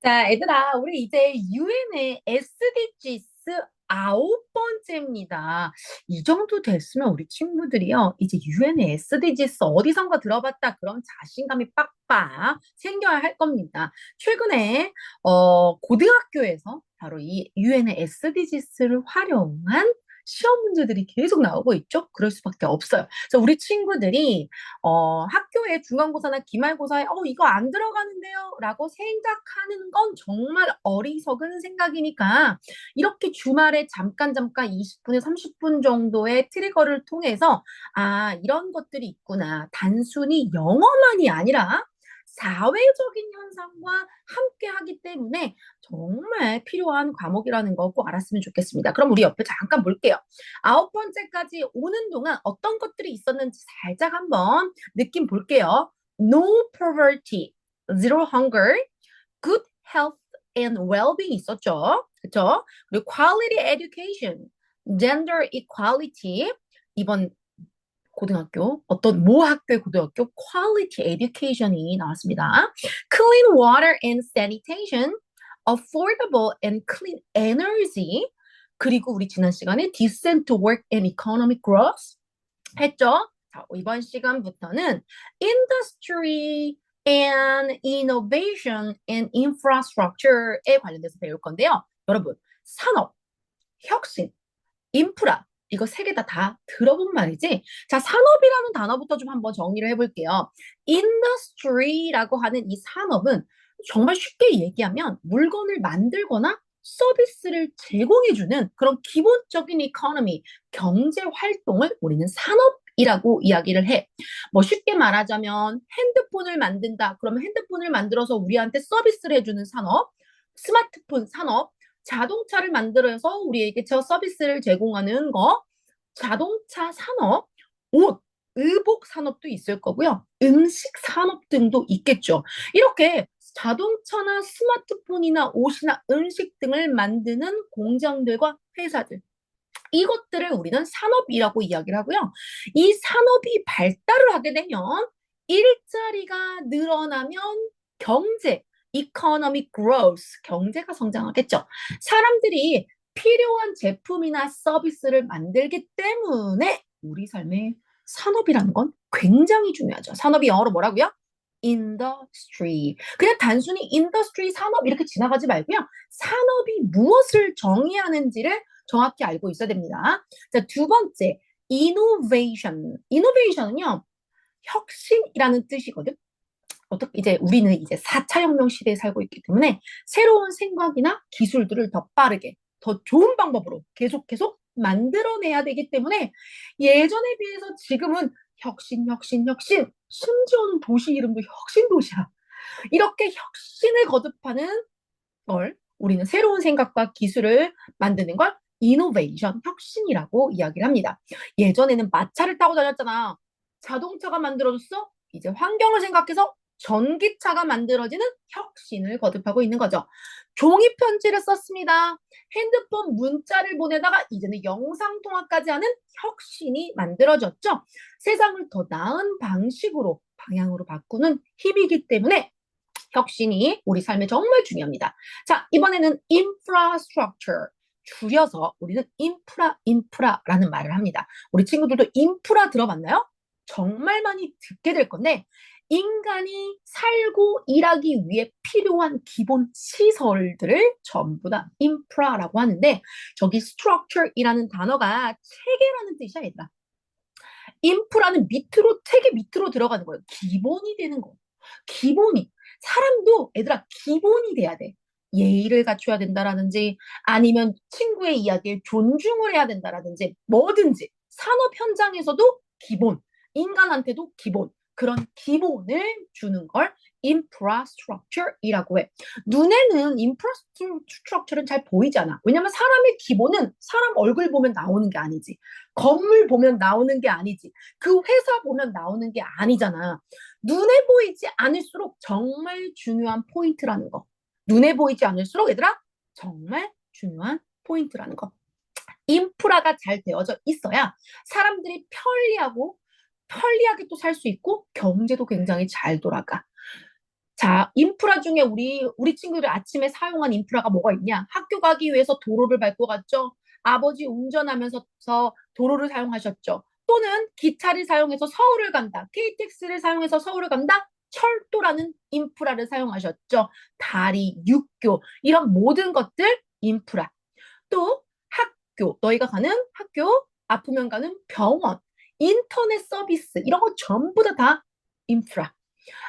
자, 얘들아, 우리 이제 유엔의 SDGs 아홉 번째입니다. 이 정도 됐으면 우리 친구들이요, 이제 유엔의 SDGs 어디선가 들어봤다 그런 자신감이 빡빡 생겨야 할 겁니다. 최근에 고등학교에서 바로 이 유엔의 SDGs를 활용한 시험 문제들이 계속 나오고 있죠. 그럴 수밖에 없어요. 그래서 우리 친구들이 학교에 중간고사나 기말고사에 이거 안 들어가는데요 라고 생각하는 건 정말 어리석은 생각이니까 이렇게 주말에 잠깐 20분에 30분 정도의 트리거를 통해서 이런 것들이 있구나. 단순히 영어만이 아니라 사회적인 현상과 함께 하기 때문에 정말 필요한 과목이라는 거 꼭 알았으면 좋겠습니다. 그럼 우리 옆에 잠깐 볼게요. 아홉 번째까지 오는 동안 어떤 것들이 있었는지 살짝 한번 느낌 볼게요. No poverty, zero hunger, good health and well-being 있었죠. 그렇죠? 그리고 quality education, gender equality, 이번 고등학교, 어떤 모 학교의 고등학교 quality education이 나왔습니다. Clean water and sanitation, affordable and clean energy, 그리고 우리 지난 시간에 decent work and economic growth 했죠? 자, 이번 시간부터는 industry and innovation and infrastructure에 관련돼서 배울 건데요. 여러분, 산업, 혁신, 인프라 이거 세 개 다 들어본 말이지? 자, 산업이라는 단어부터 좀 한번 정리를 해볼게요. industry라고 하는 이 산업은 정말 쉽게 얘기하면 물건을 만들거나 서비스를 제공해주는 그런 기본적인 이코노미, 경제 활동을 우리는 산업이라고 이야기를 해. 뭐 쉽게 말하자면 핸드폰을 만든다. 그러면 핸드폰을 만들어서 우리한테 서비스를 해주는 산업, 스마트폰 산업, 자동차를 만들어서 우리에게 저 서비스를 제공하는 거, 자동차 산업, 옷, 의복 산업도 있을 거고요. 음식 산업 등도 있겠죠. 이렇게 자동차나 스마트폰이나 옷이나 음식 등을 만드는 공장들과 회사들. 이것들을 우리는 산업이라고 이야기를 하고요. 이 산업이 발달을 하게 되면 일자리가 늘어나면 경제, economic growth, 경제가 성장하겠죠. 사람들이 필요한 제품이나 서비스를 만들기 때문에 우리 삶에 산업이라는 건 굉장히 중요하죠. 산업이 영어로 뭐라고요? industry. 그냥 단순히 industry 산업 이렇게 지나가지 말고요. 산업이 무엇을 정의하는지를 정확히 알고 있어야 됩니다. 자, 두 번째, innovation. innovation은요, 혁신이라는 뜻이거든. 어떻게 이제 우리는 이제 4차 혁명 시대에 살고 있기 때문에 새로운 생각이나 기술들을 더 빠르게, 더 좋은 방법으로 계속 만들어내야 되기 때문에 예전에 비해서 지금은 혁신. 심지어는 도시 이름도 혁신 도시야. 이렇게 혁신을 거듭하는 걸 우리는 새로운 생각과 기술을 만드는 걸 이노베이션, 혁신이라고 이야기를 합니다. 예전에는 마차를 타고 다녔잖아. 자동차가 만들어졌어? 이제 환경을 생각해서 전기차가 만들어지는 혁신을 거듭하고 있는 거죠. 종이 편지를 썼습니다. 핸드폰 문자를 보내다가 이제는 영상통화까지 하는 혁신이 만들어졌죠. 세상을 더 나은 방식으로, 방향으로 바꾸는 힘이기 때문에 혁신이 우리 삶에 정말 중요합니다. 자, 이번에는 infrastructure. 줄여서 우리는 인프라라는 말을 합니다. 우리 친구들도 인프라 들어봤나요? 정말 많이 듣게 될 건데, 인간이 살고 일하기 위해 필요한 기본 시설들을 전부 다 인프라라고 하는데, 저기 structure이라는 단어가 체계라는 뜻이야, 얘들아. 인프라는 밑으로, 체계 밑으로 들어가는 거예요. 기본이 되는 거. 기본이. 사람도 얘들아 기본이 돼야 돼. 예의를 갖춰야 된다라든지 아니면 친구의 이야기에 존중을 해야 된다라든지 뭐든지 산업 현장에서도 기본, 인간한테도 기본, 그런 기본을 주는 걸 infrastructure이라고 해. 눈에는 infrastructure는 잘 보이지 않아. 왜냐면 사람의 기본은 사람 얼굴 보면 나오는 게 아니지. 건물 보면 나오는 게 아니지. 그 회사 보면 나오는 게 아니잖아. 눈에 보이지 않을수록 정말 중요한 포인트라는 거. 눈에 보이지 않을수록 얘들아 정말 중요한 포인트라는 거. 인프라가 잘 되어져 있어야 사람들이 편리하게 또 살 수 있고 경제도 굉장히 잘 돌아가. 자, 인프라 중에 우리 친구들 아침에 사용한 인프라가 뭐가 있냐? 학교 가기 위해서 도로를 밟고 갔죠. 아버지 운전하면서 도로를 사용하셨죠. 또는 기차를 사용해서 서울을 간다. KTX를 사용해서 서울을 간다. 철도라는 인프라를 사용하셨죠. 다리, 육교, 이런 모든 것들 인프라. 또 학교, 너희가 가는 학교, 아프면 가는 병원, 인터넷 서비스, 이런 거 전부 다 인프라.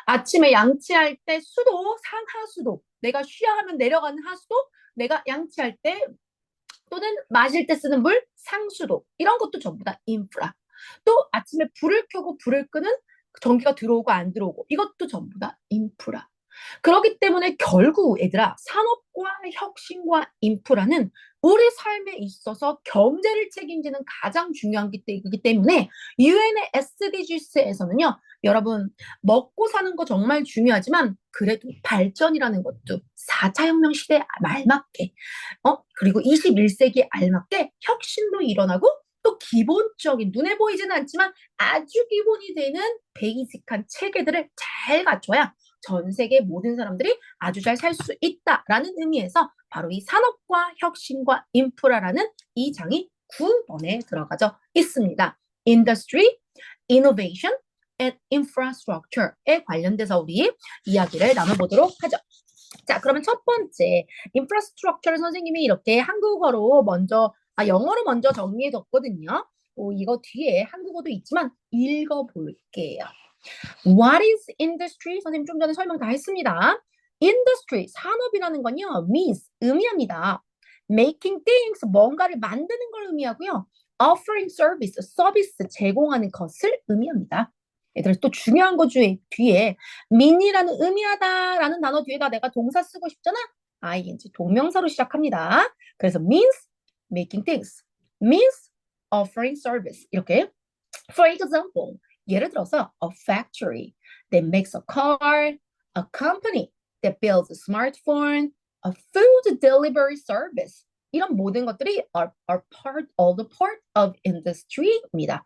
아침에 양치할 때 수도, 상하수도, 내가 쉬야 하면 내려가는 하수도, 내가 양치할 때 또는 마실 때 쓰는 물, 상수도, 이런 것도 전부 다 인프라. 또 아침에 불을 켜고 불을 끄는 전기가 들어오고 안 들어오고, 이것도 전부 다 인프라. 그렇기 때문에 결국 얘들아, 산업과 혁신과 인프라는 우리 삶에 있어서 경제를 책임지는 가장 중요한 기이기 때문에 유엔의 SDGs에서는요, 여러분, 먹고 사는 거 정말 중요하지만 그래도 발전이라는 것도 4차 혁명 시대에 알맞게, 그리고 21세기에 알맞게 혁신도 일어나고 또 기본적인 눈에 보이지는 않지만 아주 기본이 되는 베이직한 체계들을 잘 갖춰야 전 세계 모든 사람들이 아주 잘 살 수 있다라는 의미에서 바로 이 산업과 혁신과 인프라라는 이 장이 9번에 들어가져 있습니다. Industry, Innovation, and Infrastructure에 관련돼서 우리 이야기를 나눠보도록 하죠. 자, 그러면 첫 번째, Infrastructure를 선생님이 이렇게 한국어로 먼저, 영어로 먼저 정리해뒀거든요. 이거 뒤에 한국어도 있지만 읽어볼게요. What is industry? 선생님 좀 전에 설명 다 했습니다. Industry, 산업이라는 건요, means, 의미합니다. Making things, 뭔가를 만드는 걸 의미하고요. Offering service, 서비스, 제공하는 것을 의미합니다. 얘들아, 또 중요한 거 뒤에 mean이라는 의미하다라는 단어 뒤에다 내가 동사 쓰고 싶잖아? ing, 동명사로 시작합니다. 그래서 means, making things, means, offering service. 이렇게. For example, 예를 들어서 a factory that makes a car, a company that builds a smartphone, a food delivery service. 이런 모든 것들이 are all the part of industry입니다.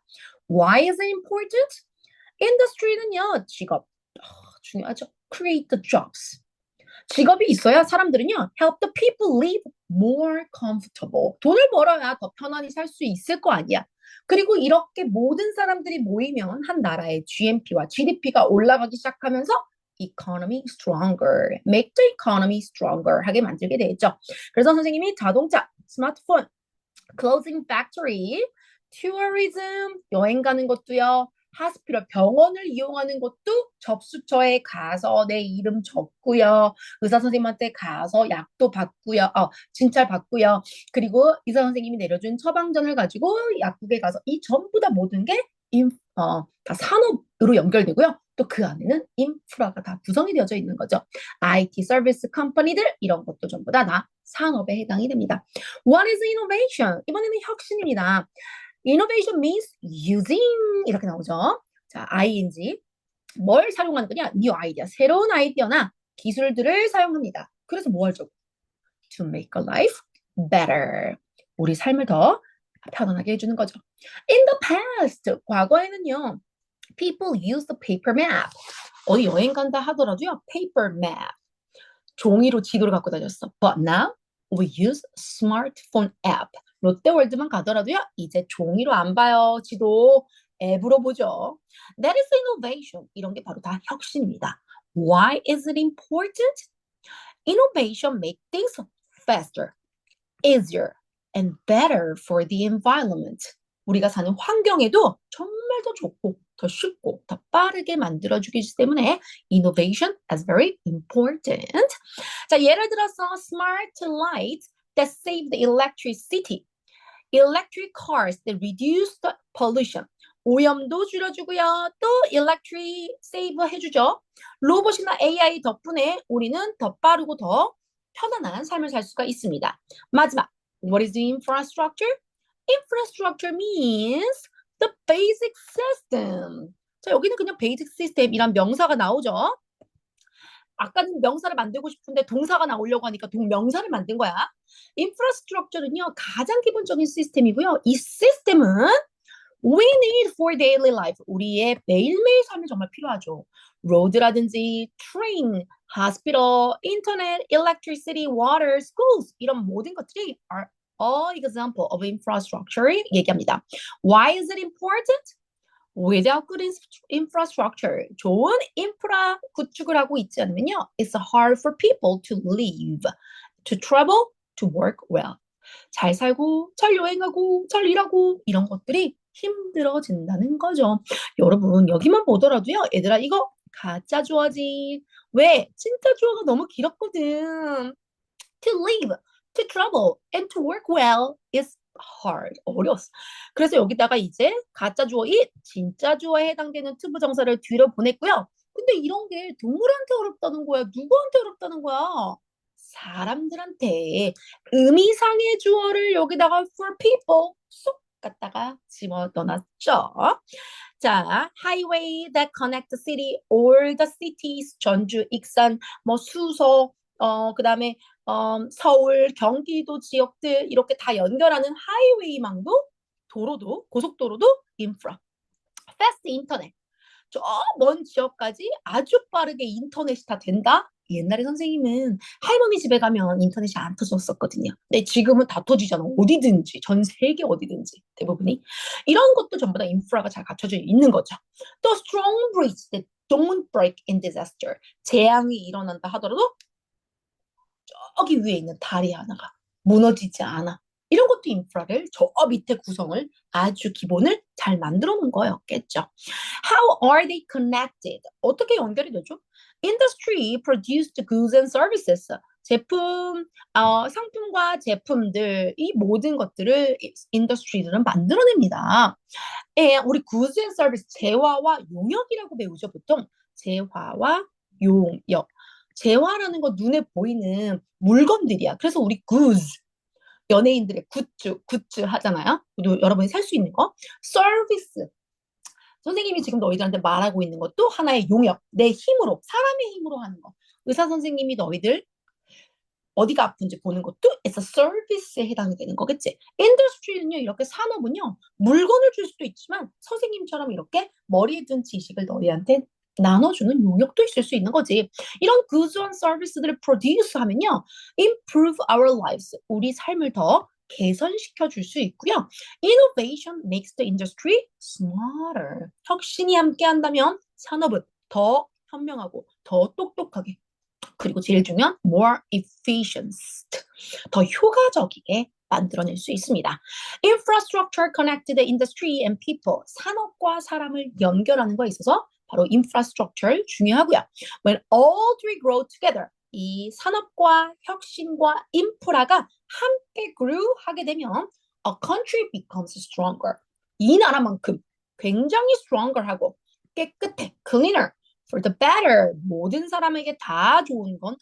Why is it important? industry는요, 직업. 중요하죠. create the jobs. 직업이 있어야 사람들은요, help the people live more comfortable. 돈을 벌어야 더 편안히 살 수 있을 거 아니야. 그리고 이렇게 모든 사람들이 모이면 한 나라의 GNP와 GDP가 올라가기 시작하면서 economy stronger, make the economy stronger 하게 만들게 되겠죠. 그래서 선생님이 자동차, 스마트폰, clothing factory, tourism, 여행 가는 것도요. 하스피럴, 병원을 이용하는 것도 접수처에 가서 내 이름 적고요. 의사 선생님한테 가서 약도 받고요. 진찰 받고요. 그리고 의사 선생님이 내려준 처방전을 가지고 약국에 가서 이 전부 다 모든 게 다 산업으로 연결되고요. 또 그 안에는 인프라가 다 구성이 되어져 있는 거죠. IT 서비스 컴퍼니들 이런 것도 전부 다 산업에 해당이 됩니다. What is innovation? 이번에는 혁신입니다. Innovation means using 이렇게 나오죠. 자, ing 뭘 사용하는 거냐? New idea, 새로운 아이디어나 기술들을 사용합니다. 그래서 뭐 하죠? To make a life better. 우리 삶을 더 편안하게 해주는 거죠. In the past, 과거에는요, people used the paper map. 어디 여행 간다 하더라도요, paper map. 종이로 지도를 갖고 다녔어. But now we use smartphone app. 롯데월드만 가더라도요, 이제 종이로 안 봐요. 지도 앱으로 보죠. That is innovation. 이런 게 바로 다 혁신입니다. Why is it important? Innovation makes things faster, easier, and better for the environment. 우리가 사는 환경에도 정말 더 좋고 더 쉽고 더 빠르게 만들어주기 때문에 innovation is very important. 자, 예를 들어서 smart lights that save the electricity, electric cars that reduce the pollution. 오염도 줄여주고요. 또 electric save 해주죠. 로봇이나 AI 덕분에 우리는 더 빠르고 더 편안한 삶을 살 수가 있습니다. 마지막, what is the infrastructure? Infrastructure means the basic system. 자, 여기는 그냥 basic system이란 명사가 나오죠. 아까는 명사를 만들고 싶은데 동사가 나오려고 하니까 동명사를 만든 거야. infrastructure는요, 가장 기본적인 시스템이고요. 이 시스템은 we need for daily life. 우리의 매일매일 삶에 정말 필요하죠. road라든지 train, hospital, internet, electricity, water, schools 이런 모든 것들이 are all example of infrastructure 얘기합니다. Why is it important? Without good infrastructure, 좋은 인프라 구축을 하고 있지 않으면요, it's hard for people to live, to travel, to work well. 잘 살고, 잘 여행하고, 잘 일하고 이런 것들이 힘들어진다는 거죠. 여러분 여기만 보더라도요, 얘들아 이거 가짜 주어지. 왜? 진짜 주어가 너무 길었거든. To live, to travel, and to work well is hard. 어려웠어. 그래서 여기다가 이제 가짜 주어 it, 진짜 주어에 해당되는 to 부정사를 뒤로 보냈고요. 근데 이런 게 동물한테 어렵다는 거야? 누구한테 어렵다는 거야? 사람들한테. 의미상의 주어를 여기다가 for people 쏙 갖다가 집어 넣어놨죠. 자, highway that connect the city or the cities, 전주, 익산, 뭐 수서, 그다음에 서울, 경기도 지역들 이렇게 다 연결하는 하이웨이망도 도로도 고속도로도 인프라. 패스트 인터넷. 저 먼 지역까지 아주 빠르게 인터넷이 다 된다? 옛날에 선생님은 할머니 집에 가면 인터넷이 안 터졌었거든요. 근데 지금은 다 터지잖아. 어디든지, 전 세계 어디든지 대부분이. 이런 것도 전부 다 인프라가 잘 갖춰져 있는 거죠. 또 strong bridge that don't break in disaster. 재앙이 일어난다 하더라도 저기 위에 있는 다리 하나가 무너지지 않아. 이런 것도 인프라를 저 밑에 구성을 아주 기본을 잘 만들어 놓은 거였겠죠. How are they connected? 어떻게 연결이 되죠? Industry produced goods and services. 제품, 상품과 제품들, 이 모든 것들을 인더스트리들은 만들어냅니다. 예, 우리 goods and service, 재화와 용역이라고 배우죠, 보통. 재화와 용역. 재화라는 거 눈에 보이는 물건들이야. 그래서 우리 goods, 연예인들의 굿즈 하잖아요. 여러분이 살 수 있는 거. 서비스. 선생님이 지금 너희들한테 말하고 있는 것도 하나의 용역. 내 힘으로, 사람의 힘으로 하는 거. 의사 선생님이 너희들 어디가 아픈지 보는 것도 it's a service에 해당이 되는 거겠지. 인더스트리는요, 이렇게 산업은요, 물건을 줄 수도 있지만 선생님처럼 이렇게 머리에 든 지식을 너희한테 나눠주는 용역도 있을 수 있는 거지. 이런 goods and service들을 produce 하면요, improve our lives. 우리 삶을 더 개선시켜 줄 수 있고요. Innovation makes the industry smarter. 혁신이 함께 한다면 산업은 더 현명하고 더 똑똑하게, 그리고 제일 중요한 more efficient, 더 효과적이게 만들어낼 수 있습니다. Infrastructure connected industry and people, 산업과 사람을 연결하는 거에 있어서 바로 infrastructure 중요하고요. When all three grow together, 이 산업과 혁신과 인프라가 함께 grew 하게 되면 a country becomes stronger. 이 나라만큼 굉장히 stronger 하고 깨끗해, cleaner, for the better. 모든 사람에게 다 좋은 건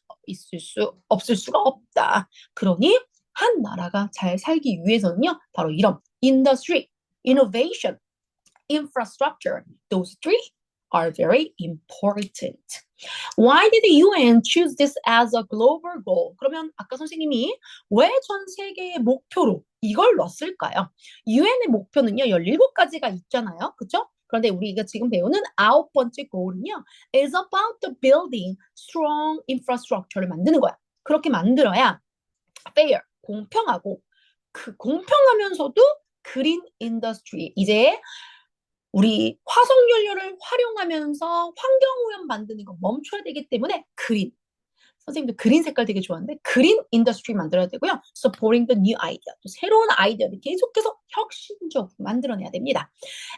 없을 수가 없다. 그러니 한 나라가 잘 살기 위해서는요, 바로 이런 industry, innovation, infrastructure, those three are very important. Why did the UN choose this as a global goal? 그러면 아까 선생님이 왜 전 세계의 목표로 이걸 넣었을까요? UN의 목표는요, 17가지가 있잖아요. 그죠? 그런데 우리가 지금 배우는 9번째 goal은요, is about the building strong infrastructure를 만드는 거야. 그렇게 만들어야 fair, 공평하고, 그 공평하면서도 green industry, 이제 우리 화석연료를 활용하면서 환경오염 만드는 거 멈춰야 되기 때문에 그린. 선생님도 그린 색깔 되게 좋아하는데 그린 인더스트리 만들어야 되고요. Supporting the new idea. 또 새로운 아이디어를 계속해서 혁신적으로 만들어내야 됩니다.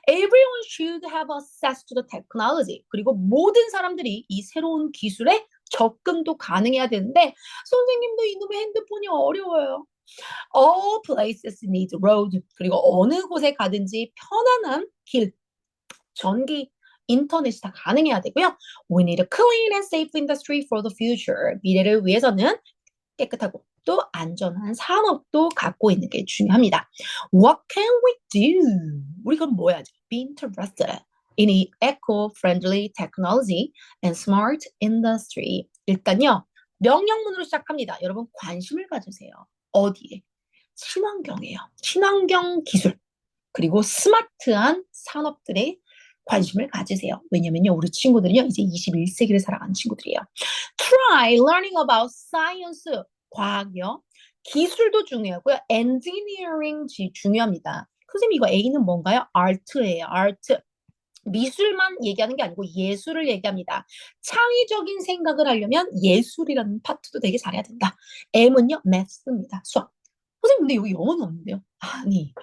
Everyone should have access to the technology. 그리고 모든 사람들이 이 새로운 기술에 접근도 가능해야 되는데 선생님도 이놈의 핸드폰이 어려워요. All places need road. 그리고 어느 곳에 가든지 편안한 길, 전기, 인터넷이 다 가능해야 되고요. We need a clean and safe industry for the future. 미래를 위해서는 깨끗하고 또 안전한 산업도 갖고 있는 게 중요합니다. What can we do? 우리가 뭐 해야지? Be interested in eco-friendly technology and smart industry. 일단요, 명령문으로 시작합니다. 여러분 관심을 가지세요. 어디에? 친환경이에요. 친환경 기술. 그리고 스마트한 산업들의 관심을 가지세요. 왜냐면요, 우리 친구들은요, 이제 21세기를 살아가는 친구들이에요. Try learning about science, 과학이요. 기술도 중요하고요. engineering 중요합니다. 선생님, 이거 A는 뭔가요? art예요, art. 미술만 얘기하는 게 아니고 예술을 얘기합니다. 창의적인 생각을 하려면 예술이라는 파트도 되게 잘해야 된다. M은요, math입니다. 수학. 선생님, 근데 여기 영어는 없는데요? 아니,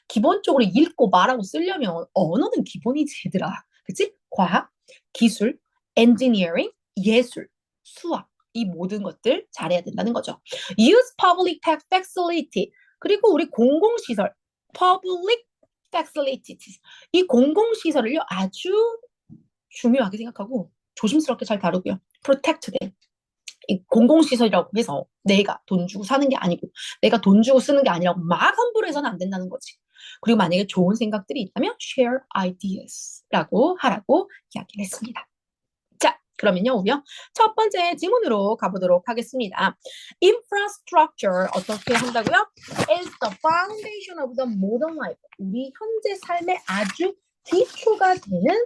기본적으로 읽고 말하고 쓰려면 언어는 기본이지, 얘들아. 그치? 과학, 기술, engineering, 예술, 수학. 이 모든 것들 잘해야 된다는 거죠. Use public facility. 그리고 우리 공공시설, public facilities. 이 공공시설을요, 아주 중요하게 생각하고 조심스럽게 잘 다루고요. protect them. 이 공공시설이라고 해서 내가 돈 주고 사는 게 아니고 내가 돈 주고 쓰는 게 아니라고 막 함부로 해서는 안 된다는 거지. 그리고 만약에 좋은 생각들이 있다면 share ideas라고 하라고 이야기를 했습니다. 자, 그러면요, 우리요. 첫 번째 지문으로 가보도록 하겠습니다. Infrastructure 어떻게 한다고요? Is the foundation of the modern life. 우리 현재 삶의 아주 기초가 되는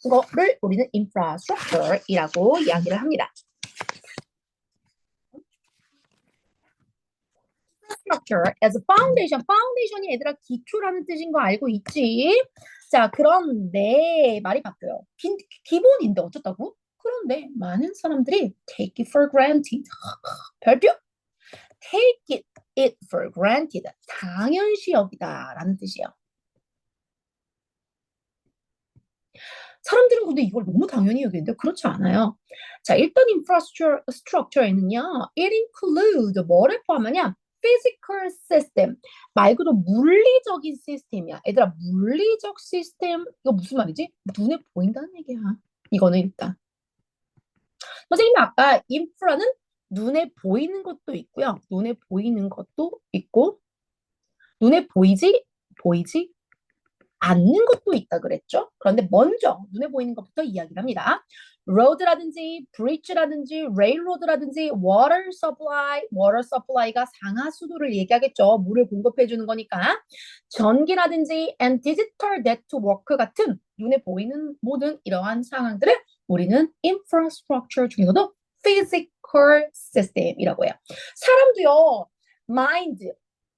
거를 우리는 infrastructure이라고 이야기를 합니다. Structure as a foundation. foundation이 얘들아 기초라는 뜻인 거 알고 있지? 자, 그런데 말이 바뀌어요. 기본인데 어쩌다고? 그런데 많은 사람들이 take it for granted. 별표? take it for granted. 당연시 여기다라는 뜻이에요. 사람들은 근데 이걸 너무 당연히 여기는데 그렇지 않아요. 자, 일단 infrastructure에는요, it includes 뭐를 포함하냐? physical system. 말 그대로 물리적인 시스템이야. 얘들아, 물리적 시스템, 이거 무슨 말이지? 눈에 보인다는 얘기야. 이거는 일단. 선생님이 아까 인프라는 눈에 보이는 것도 있고요. 눈에 보이는 것도 있고, 눈에 보이지 않는 것도 있다 그랬죠? 그런데 먼저 눈에 보이는 것부터 이야기를 합니다. road라든지 bridge라든지 railroad라든지 water supply가 상하수도를 얘기하겠죠. 물을 공급해 주는 거니까. 전기라든지 and digital network 같은 눈에 보이는 모든 이러한 상황들을 우리는 infrastructure 중에서도 physical system이라고 해요. 사람도요, mind,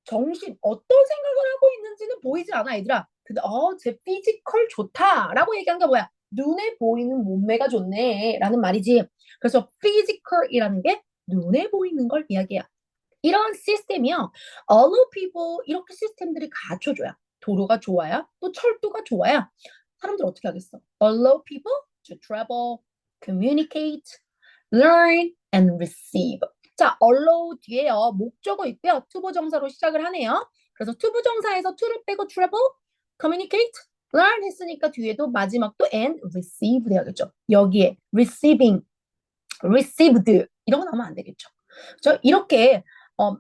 정신, 어떤 생각을 하고 있는지는 보이지 않아, 얘들아. 근데 제 피지컬 좋다라고 얘기한 게 뭐야? 눈에 보이는 몸매가 좋네 라는 말이지. 그래서 피지컬이라는 게 눈에 보이는 걸 이야기해요. 이런 시스템이요. allow people 이렇게 시스템들이 갖춰줘야 도로가 좋아야 또 철도가 좋아야 사람들 어떻게 하겠어? allow people to travel, communicate, learn and receive. 자, allow 뒤에요. 목적어 있고요. 투부정사로 시작을 하네요. 그래서 투부정사에서 to를 빼고 travel, communicate, learn 했으니까 뒤에도 마지막도 and receive 돼야겠죠. 여기에 receiving, received 이런 거 나오면 안 되겠죠. 그렇죠? 이렇게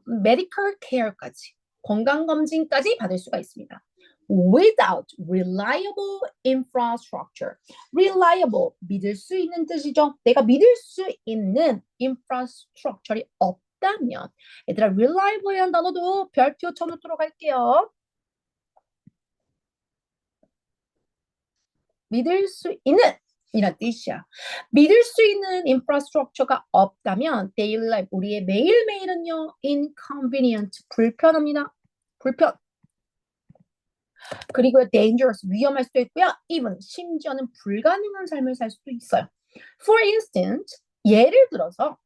medical care까지 건강검진까지 받을 수가 있습니다. Without reliable infrastructure. reliable, 믿을 수 있는 뜻이죠. 내가 믿을 수 있는 infrastructure이 없다면 얘들아 reliable이라는 단어도 별표 쳐놓도록 할게요. 믿을 수 있는 이란 뜻이야. 믿을 수 있는 인프라스트럭처가 없다면 daily life, 우리의 매일매일은요 inconvenient, 불편합니다. 불편. 그리고 dangerous, 위험할 수도 있고요. even, 심지어는 불가능한 삶을 살 수도 있어요. For instance, 예를 들어서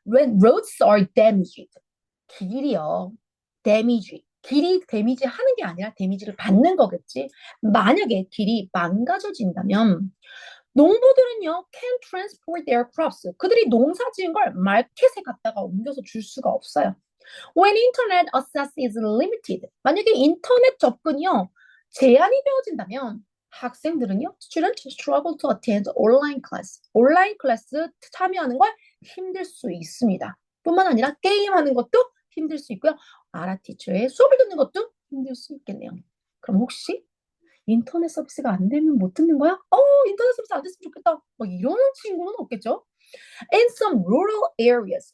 when roads are damaged, 길이요. damage, 길이 데미지 하는 게 아니라 데미지를 받는 거겠지. 만약에 길이 망가져진다면 농부들은요 can transport their crops. 그들이 농사 지은 걸 마켓에 갖다가 옮겨서 줄 수가 없어요. When internet access is limited. 만약에 인터넷 접근이요 제한이 되어진다면 학생들은요 students struggle to attend online class. 온라인 클래스 참여하는 걸 힘들 수 있습니다. 뿐만 아니라 게임하는 것도 힘들 수 있고요. 아라티처의 수업을 듣는 것도 힘들 수 있겠네요. 그럼 혹시 인터넷 서비스가 안 되면 못 듣는 거야? 인터넷 서비스 안 됐으면 좋겠다. 뭐 이러는 친구는 없겠죠? In some rural areas.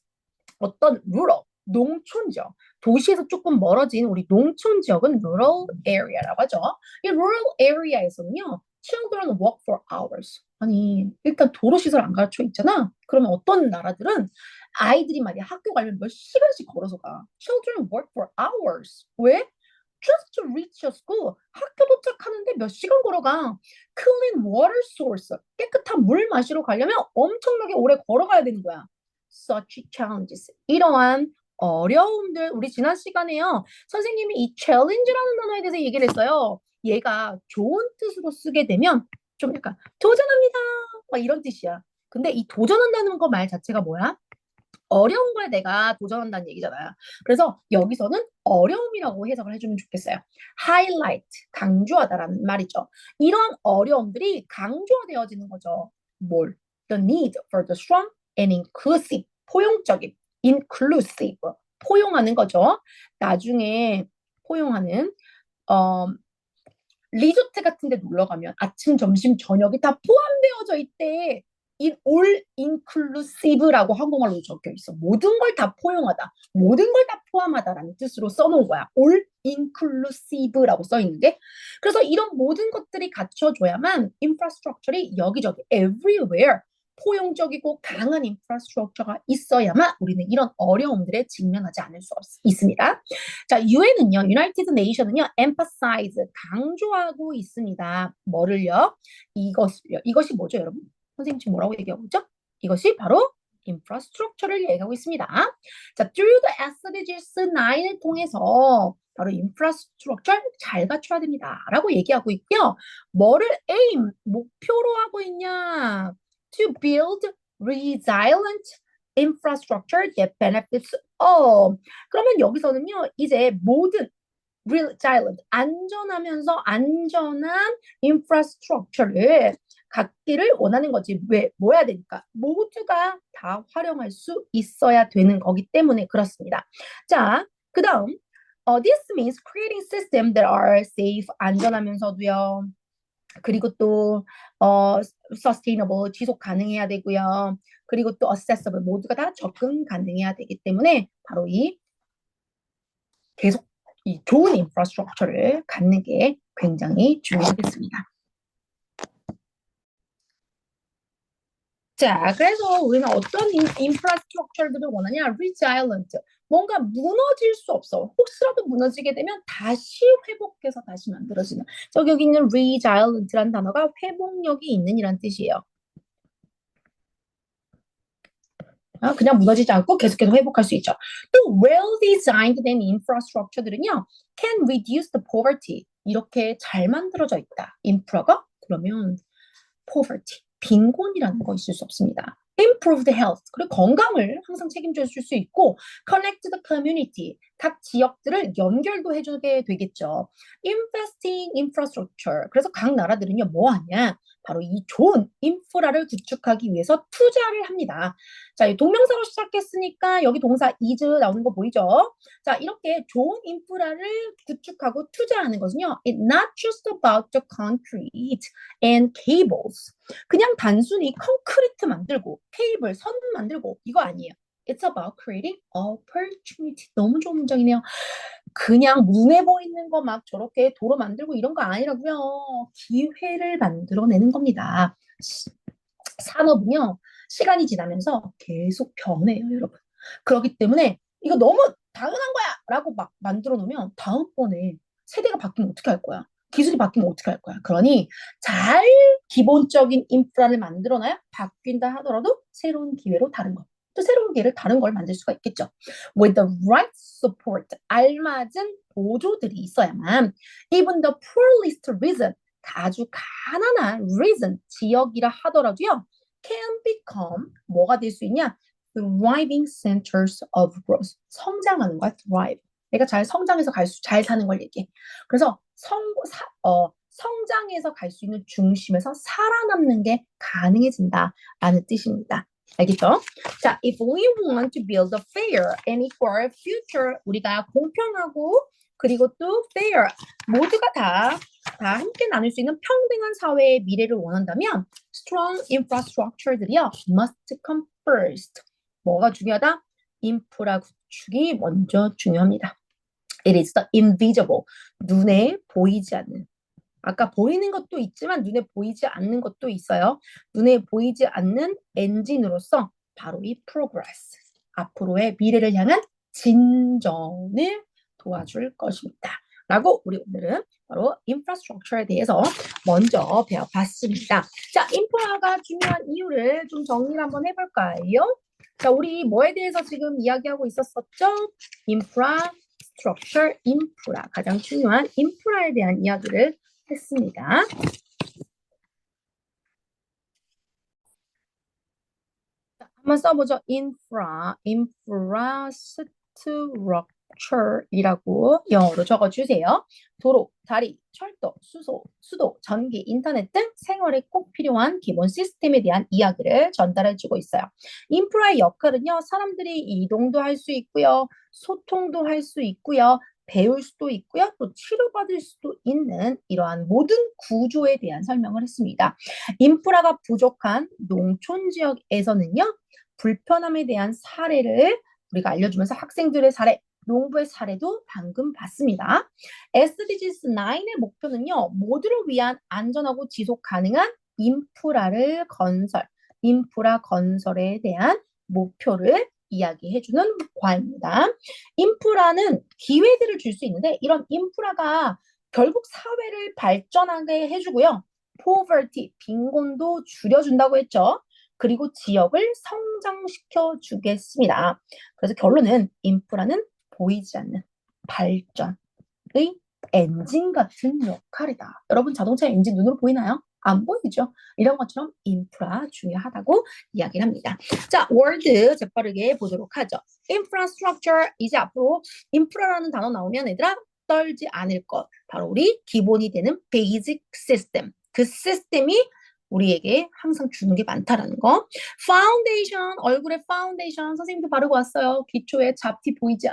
어떤 rural, 농촌 지역. 도시에서 조금 멀어진 우리 농촌 지역은 rural area라고 하죠. 이 rural area에서는요. children walk for hours. 아니, 일단 도로시설 안 가르쳐 있잖아. 그러면 어떤 나라들은 아이들이 말이야 학교 가려면 몇 시간씩 걸어서 가. Children work for hours. 왜? Just to reach a school. 학교 도착하는데 몇 시간 걸어가. Clean water source. 깨끗한 물 마시러 가려면 엄청나게 오래 걸어가야 되는 거야. Such challenges. 이러한 어려움들. 우리 지난 시간에요. 선생님이 이 challenge라는 단어에 대해서 얘기를 했어요. 얘가 좋은 뜻으로 쓰게 되면 좀 약간 도전합니다. 막 이런 뜻이야. 근데 이 도전한다는 거 말 자체가 뭐야? 어려운 거에 내가 도전한다는 얘기잖아요. 그래서 여기서는 어려움이라고 해석을 해주면 좋겠어요. highlight, 강조하다라는 말이죠. 이런 어려움들이 강조되어지는 거죠. 뭘? The need for the strong and inclusive, 포용적인, inclusive, 포용하는 거죠. 나중에 포용하는 어, 리조트 같은 데 놀러 가면 아침, 점심, 저녁이 다 포함되어져 있대. 이 all inclusive라고 한국말로 적혀 있어. 모든 걸 다 포용하다. 모든 걸 다 포함하다라는 뜻으로 써놓은 거야. all inclusive라고 써 있는데. 그래서 이런 모든 것들이 갖춰줘야만 인프라스트럭처리 여기저기 everywhere 포용적이고 강한 인프라스트럭처가 있어야만 우리는 이런 어려움들에 직면하지 않을 수 있습니다. 자, UN은요, United Nation은요, emphasize, 강조하고 있습니다. 뭐를요? 이것을요. 이것이 뭐죠, 여러분? 선생님 지금 뭐라고 얘기하고 있죠? 이것이 바로 인프라스트럭처를 얘기하고 있습니다. 자, through the SDGs 9을 통해서 바로 인프라스트럭처를 잘 갖춰야 됩니다. 라고 얘기하고 있고요. 뭐를 aim, 목표로 하고 있냐? To build resilient infrastructure that benefits all. 그러면 여기서는요, 이제 모든 resilient, 안전하면서 안전한 인프라스트럭처를 갖기를 원하는 거지. 왜? 뭐 해야 되니까? 모두가 다 활용할 수 있어야 되는 거기 때문에 그렇습니다. 자, 그 다음, this means creating systems that are safe, 안전하면서도요. 그리고 또 sustainable, 지속 가능해야 되고요. 그리고 또 accessible, 모두가 다 접근 가능해야 되기 때문에 바로 이 계속 이 좋은 인프라스트럭처를 갖는 게 굉장히 중요하겠습니다. 자, 그래서 우리는 어떤 인프라스트럭처들을 원하냐? resilient. 뭔가 무너질 수 없어. 혹시라도 무너지게 되면 다시 회복해서 다시 만들어지는. 여기 있는 resilient라는 단어가 회복력이 있는 이란 뜻이에요. 그냥 무너지지 않고 계속해서 회복할 수 있죠. 또 well-designed 된 인프라스트럭처들은요, can reduce the poverty. 이렇게 잘 만들어져 있다. 인프라가 그러면 poverty, 빈곤이라는 거 있을 수 없습니다. Improved health, 그리고 건강을 항상 책임져 줄 수 있고 connect the community, 각 지역들을 연결도 해주게 되겠죠. Investing infrastructure, 그래서 각 나라들은요 뭐 하냐? 바로 이 좋은 인프라를 구축하기 위해서 투자를 합니다. 자, 이 동명사로 시작했으니까 여기 동사 is 나오는 거 보이죠? 자, 이렇게 좋은 인프라를 구축하고 투자하는 것은요, it's not just about the concrete and cables. 그냥 단순히 콘크리트 만들고 케이블, 선 만들고 이거 아니에요. It's about creating opportunity. 너무 좋은 문장이네요. 그냥 눈에 보이는 거 막 저렇게 도로 만들고 이런 거 아니라고요. 기회를 만들어내는 겁니다. 산업은요, 시간이 지나면서 계속 변해요, 여러분. 그렇기 때문에 이거 너무 당연한 거야! 라고 막 만들어 놓으면 다음번에 세대가 바뀌면 어떻게 할 거야? 기술이 바뀌면 어떻게 할 거야? 그러니 잘 기본적인 인프라를 만들어놔야 바뀐다 하더라도 새로운 기회로 다른 거. 또 새로운 기회를 다른 걸 만들 수가 있겠죠. With the right support, 알맞은 보조들이 있어야만 even the poorest region, 아주 가난한 region, 지역이라 하더라도요. can become, 뭐가 될 수 있냐? thriving centers of growth. 성장하는 거야, thrive. 내가 잘 성장해서 잘 사는 걸 얘기해. 그래서 성장해서 갈 수 있는 중심에서 살아남는 게 가능해진다라는 뜻입니다. 알겠죠? 자, if we want to build a fair and equal future, 우리가 공평하고 그리고 또 fair, 모두가 다 함께 나눌 수 있는 평등한 사회의 미래를 원한다면 strong infrastructure들이요 must come first. 뭐가 중요하다? 인프라 구축이 먼저 중요합니다. It is the invisible, 눈에 보이지 않는 아까 보이는 것도 있지만 눈에 보이지 않는 것도 있어요. 눈에 보이지 않는 엔진으로서 바로 이 progress, 앞으로의 미래를 향한 진전을 도와줄 것입니다. 라고 우리 오늘은 바로 인프라스트럭처에 대해서 먼저 배워봤습니다. 자, 인프라가 중요한 이유를 좀 정리를 한번 해볼까요? 자, 우리 뭐에 대해서 지금 이야기하고 있었었죠? 인프라, 가장 중요한 인프라에 대한 이야기를 했습니다. 자, 한번 써보죠. infrastructure이라고 영어로 적어주세요. 도로, 다리, 철도, 수도, 전기, 인터넷 등 생활에 꼭 필요한 기본 시스템에 대한 이야기를 전달해주고 있어요. 인프라의 역할은요, 사람들이 이동도 할 수 있고요, 소통도 할 수 있고요, 배울 수도 있고요, 또 치료받을 수도 있는 이러한 모든 구조에 대한 설명을 했습니다. 인프라가 부족한 농촌 지역에서는요, 불편함에 대한 사례를 우리가 알려주면서 학생들의 사례, 농부의 사례도 방금 봤습니다. SDGs 9의 목표는요, 모두를 위한 안전하고 지속 가능한 인프라 건설에 대한 목표를 이야기해주는 과입니다. 인프라는 기회들을 줄 수 있는데 이런 인프라가 결국 사회를 발전하게 해주고요. poverty, 빈곤도 줄여준다고 했죠. 그리고 지역을 성장시켜 주겠습니다. 그래서 결론은 인프라는 보이지 않는 발전의 엔진 같은 역할이다. 여러분 자동차 엔진 눈으로 보이나요? 안 보이죠? 이런 것처럼 인프라 중요하다고 이야기를 합니다. 자, 월드 재빠르게 보도록 하죠. infrastructure, 이제 앞으로 인프라라는 단어 나오면 얘들아 떨지 않을 것. 바로 우리 기본이 되는 basic system. 그 시스템이 우리에게 항상 주는 게 많다라는 거. 파운데이션, 얼굴에 파운데이션 선생님도 바르고 왔어요. 기초에 잡티 보이지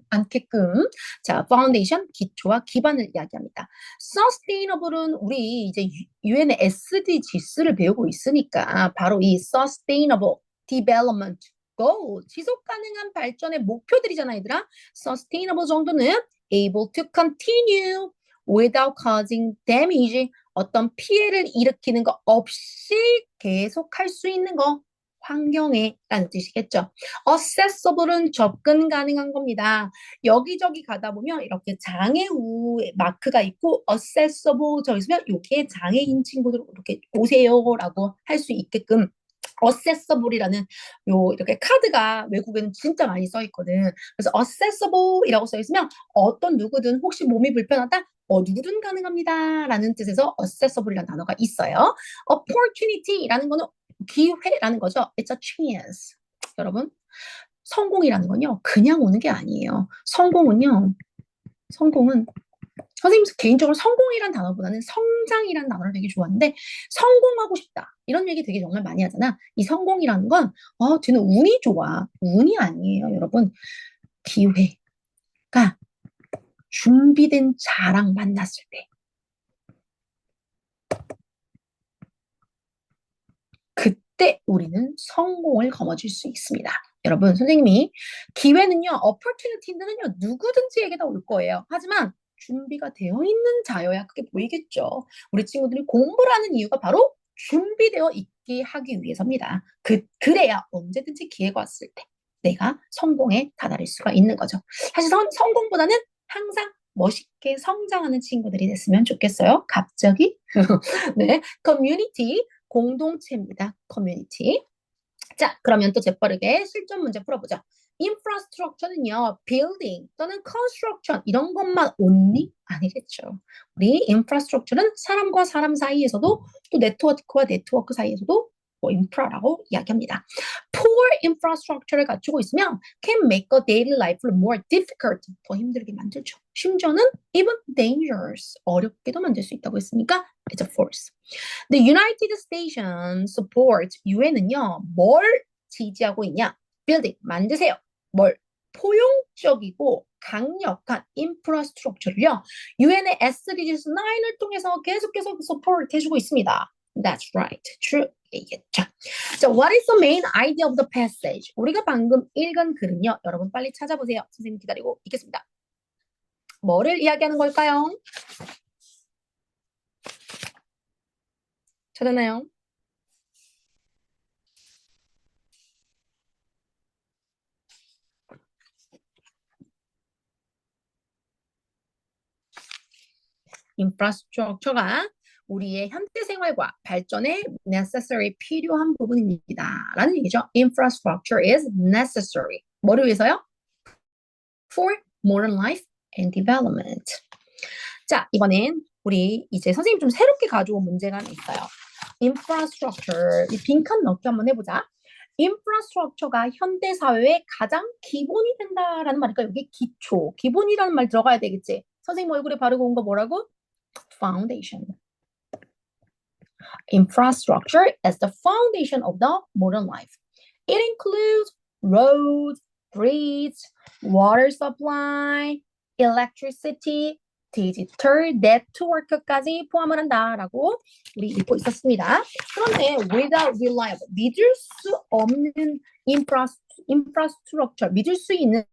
않게끔. 자, 파운데이션, 기초와 기반을 이야기합니다. sustainable은 우리 이제 유엔의 SDGs를 배우고 있으니까 바로 이 sustainable development goal, 지속 가능한 발전의 목표들이잖아, 얘들아. sustainable 정도는 able to continue without causing damage, 어떤 피해를 일으키는 거 없이 계속할 수 있는 거, 환경에라는 뜻이겠죠. accessible은 접근 가능한 겁니다. 여기저기 가다 보면 이렇게 장애우 마크가 있고 accessible 저 있으면 이게 장애인 친구들 이렇게 오세요라고 할 수 있게끔 accessible이라는 요 이렇게 카드가 외국에는 진짜 많이 써 있거든. 그래서 accessible이라고 써 있으면 어떤 누구든 혹시 몸이 불편하다 누구든 가능합니다라는 뜻에서 accessible이라는 단어가 있어요. opportunity라는 거는 기회라는 거죠. It's a chance. 여러분, 성공이라는 건요, 그냥 오는 게 아니에요. 성공은 선생님 개인적으로 성공이란 단어보다는 성장이라는 단어를 되게 좋아하는데 성공하고 싶다. 이런 얘기 되게 정말 많이 하잖아. 이 성공이라는 건 쟤는 운이 좋아. 운이 아니에요, 여러분. 기회가 준비된 자랑 만났을 때 그때 우리는 성공을 거머쥘 수 있습니다. 여러분, 선생님이 기회는요, opportunity는요, 누구든지에게 다 올 거예요. 하지만 준비가 되어 있는 자여야 그게 보이겠죠. 우리 친구들이 공부를 하는 이유가 바로 준비되어 있게 하기 위해서입니다. 그래야 언제든지 기회가 왔을 때 내가 성공에 다다를 수가 있는 거죠. 사실 성공보다는 항상 멋있게 성장하는 친구들이 됐으면 좋겠어요. 갑자기. 네. 커뮤니티. 공동체입니다. 커뮤니티. 자, 그러면 또 재빠르게 실전 문제 풀어보죠. 인프라스트럭처는요, building 또는 construction 이런 것만 only 아니겠죠. 우리 인프라스트럭처는 사람과 사람 사이에서도 또 네트워크와 네트워크 사이에서도 뭐 인프라라고 이야기합니다. Poor infrastructure를 갖추고 있으면 can make a daily life more difficult, 더 힘들게 만들죠. 심지어는 even dangerous, 어렵게도 만들 수 있다고 했으니까 it's a force. The United Stations support UN은요, 뭘 지지하고 있냐? building, 만드세요. 뭘? 포용적이고 강력한 인프라스트럭처를요, UN의 SDGs 9을 통해서 계속해서 support 해주고 있습니다. That's right. true. 얘기했죠. 자, what is the main idea of the passage? 우리가 방금 읽은 글은요, 여러분 빨리 찾아보세요. 선생님 기다리고 있겠습니다. 뭐를 이야기하는 걸까요? 찾았나요? 인프라스트럭처가 우리의 현대 생활과 발전에 necessary 필요한 부분입니다. 라는 얘기죠. Infrastructure is necessary. 뭐를 위해서요? For modern life and development. 자, 이번엔 우리 이제 선생님 좀 새롭게 가져온 문제가 하나 있어요. Infrastructure, 이 빈칸 넣기 한번 해보자. Infrastructure가 현대 사회의 가장 기본이 된다라는 말이니까 여기 기초, 기본이라는 말 들어가야 되겠지. 선생님 얼굴에 바르고 온 거 뭐라고? Foundation. Infrastructure is the foundation of the modern life. It includes roads, bridges, water supply, electricity, digital network까지 포함을 한다라고 우리 읽고 있었습니다. 그런데 without reliable, 믿을 수 없는 infrastructure, 믿을 수 있는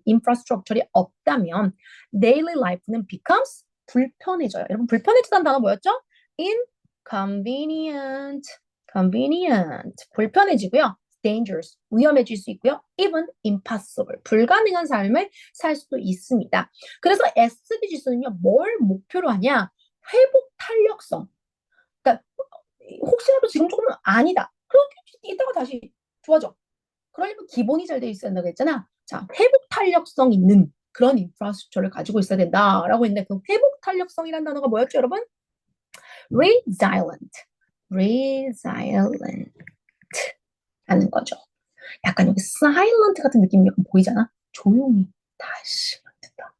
infrastructure이 없다면 daily life는 becomes 불편해져요. 여러분 불편해지다는 단어 뭐였죠? inconvenient, convenient, 불편해지고요. dangerous, 위험해질 수 있고요. even impossible, 불가능한 삶을 살 수도 있습니다. 그래서 SDGs는요, 뭘 목표로 하냐? 회복 탄력성. 그러니까 혹시라도 지금 조금 아니다. 그렇게 이따가 다시 좋아져. 그러려면 기본이 잘 돼 있어야 된다고 했잖아. 자, 회복 탄력성 있는 그런 인프라스트럭처를 가지고 있어야 된다라고 했는데 그 회복 탄력성이라는 단어가 뭐였죠, 여러분? resilient, resilient 하는 거죠. 약간 여기 silent 같은 느낌이 약간 보이잖아. 조용히 다시 듣다.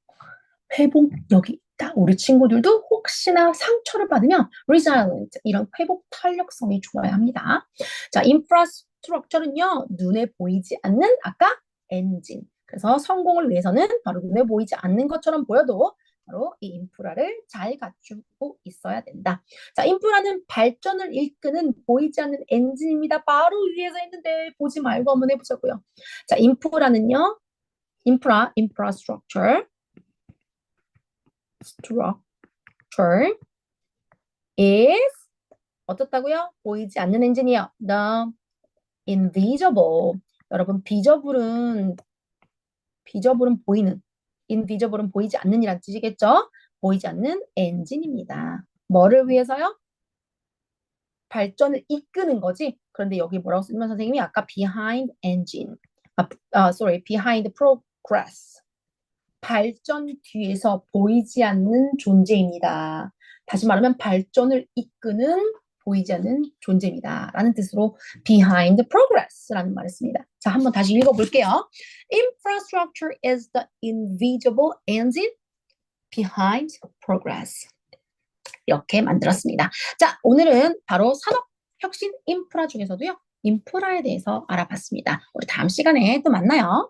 회복력이 있다. 우리 친구들도 혹시나 상처를 받으면 resilient, 이런 회복 탄력성이 좋아야 합니다. 자, infrastructure는요, 눈에 보이지 않는 아까 엔진. 그래서 성공을 위해서는 바로 눈에 보이지 않는 것처럼 보여도 바로 이 인프라를 잘 갖추고 있어야 된다. 자, 인프라는 발전을 이끄는 보이지 않는 엔진입니다. 바로 위에서 했는데 보지 말고 한번 해보자고요. 자, 인프라는요, infrastructure is 어떻다고요? 보이지 않는 엔진이요. The invisible. 여러분, 비저블은 보이는, invisible은 보이지 않는 이란 뜻이겠죠? 보이지 않는 엔진입니다. 뭐를 위해서요? 발전을 이끄는 거지. 그런데 여기 뭐라고 쓰면 선생님이 아까 behind engine, behind progress. 발전 뒤에서 보이지 않는 존재입니다. 다시 말하면 발전을 이끄는 보이지 않는 존재입니다. 라는 뜻으로 behind progress라는 말을 씁니다. 자, 한번 다시 읽어볼게요. Infrastructure is the invisible engine behind progress. 이렇게 만들었습니다. 자, 오늘은 바로 산업혁신 인프라 중에서도요. 인프라에 대해서 알아봤습니다. 우리 다음 시간에 또 만나요.